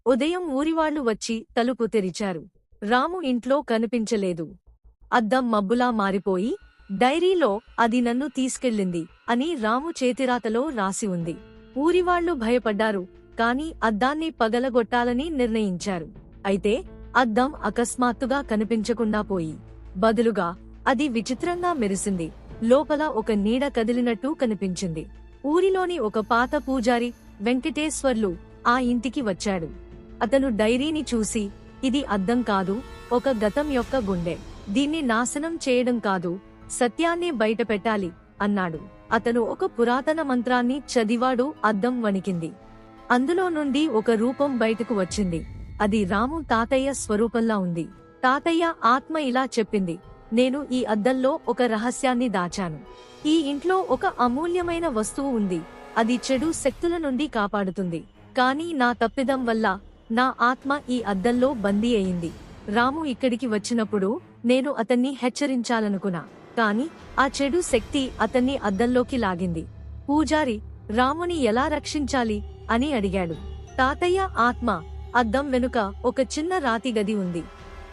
ఉదయం ఊరివాళ్లు వచ్చి తలుపు తెరిచారు. రాము ఇంట్లో కనిపించలేదు. అద్దం మబ్బులా మారిపోయి, డైరీలో అది నన్ను తీసుకెళ్ళింది అని రాము చేతిరాతలో రాసి ఉంది. ఊరివాళ్లు భయపడ్డారు, కాని అద్దాన్ని పగలగొట్టాలని నిర్ణయించారు. అయితే అద్దం అకస్మాత్తుగా కనిపించకుండా పోయి, బదులుగా అది విచిత్రంగా మెరిసింది. లోపల ఒక నీడ కదిలినట్టు కనిపించింది. ఊరిలోని ఒక పాత పూజారి వెంకటేశ్వర్లు ఆ ఇంటికి వచ్చాడు. అతను డైరీని చూసి, ఇది అద్దం కాదు, ఒక గతం యొక్క గుండె. దీన్ని నాశనం చేయడం కాదు, సత్యాన్ని బయటపెట్టాలి అన్నాడు. అతను ఒక పురాతన మంత్రాన్ని చదివాడు. అద్దం వణికింది. అందులో నుండి ఒక రూపం బయటకు వచ్చింది. అది రాము తాతయ్య స్వరూపంలా ఉంది. తాతయ్య ఆత్మ ఇలా చెప్పింది, నేను ఈ అద్దంలో ఒక రహస్యాన్ని దాచాను. ఈ ఇంట్లో ఒక అమూల్యమైన వస్తువు ఉంది. అది చెడు శక్తుల నుండి కాపాడుతుంది. కానీ నా తప్పిదం వల్ల నా ఆత్మ ఈ అద్దంలో బందీ అయింది. రాము ఇక్కడికి వచ్చినప్పుడు నేను అతన్ని హెచ్చరించాలనుకున్నా, కాని ఆ చెడు శక్తి అతన్ని అద్దంలోకి లాగింది. పూజారి రాముని ఎలా రక్షించాలి అని అడిగాడు. తాతయ్య ఆత్మ, అద్దం వెనుక ఒక చిన్న రాతి గది ఉంది.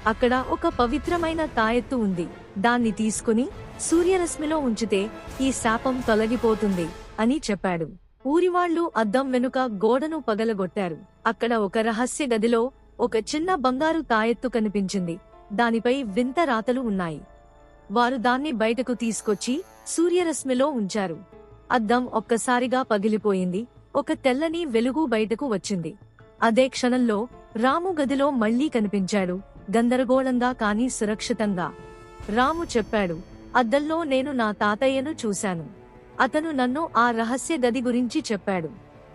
అక్కడ ఒక పవిత్రమైన తాయెత్తు ఉంది. దాన్ని తీసుకుని సూర్యరశ్మిలో ఉంచితే ఈ శాపం తొలగిపోతుంది అని చెప్పాడు. ఊరివాళ్లు అద్దం వెనుక గోడను పగలగొట్టారు. అక్కడ ఒక రహస్య గదిలో ఒక చిన్న బంగారు తాయెత్తు కనిపించింది. దానిపై వింత రాతలు ఉన్నాయి. వారు దాన్ని బయటకు తీసుకొచ్చి సూర్యరశ్మిలో ఉంచారు. అద్దం ఒక్కసారిగా పగిలిపోయింది. ఒక తెల్లని వెలుగు బయటకు వచ్చింది. అదే క్షణంలో రాము గదిలో మళ్లీ కనిపించాడు, గందరగోళంగా కాని సురక్షితంగా. రాము చెప్పాడు, అద్దంలో నేను నా తాతయ్యను చూశాను. అతను నన్ను ఆ రహస్య గది గురించి చెప్పాడు.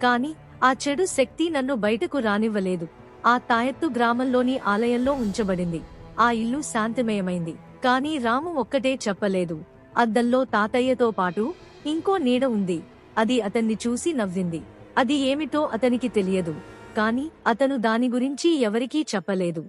కాని ఆ చెడు శక్తి నన్ను బయటకు రానివ్వలేదు. ఆ తాయెత్తు గ్రామంలోని ఆలయంలో ఉంచబడింది. ఆ ఇల్లు శాంతిమయమైంది. కాని రాము ఒక్కటే చెప్పలేదు, అద్దంలో తాతయ్యతో పాటు ఇంకో నీడ ఉంది. అది అతన్ని చూసి నవ్వింది. అది ఏమిటో అతనికి తెలియదు, కాని అతను దాని గురించి ఎవరికీ చెప్పలేదు.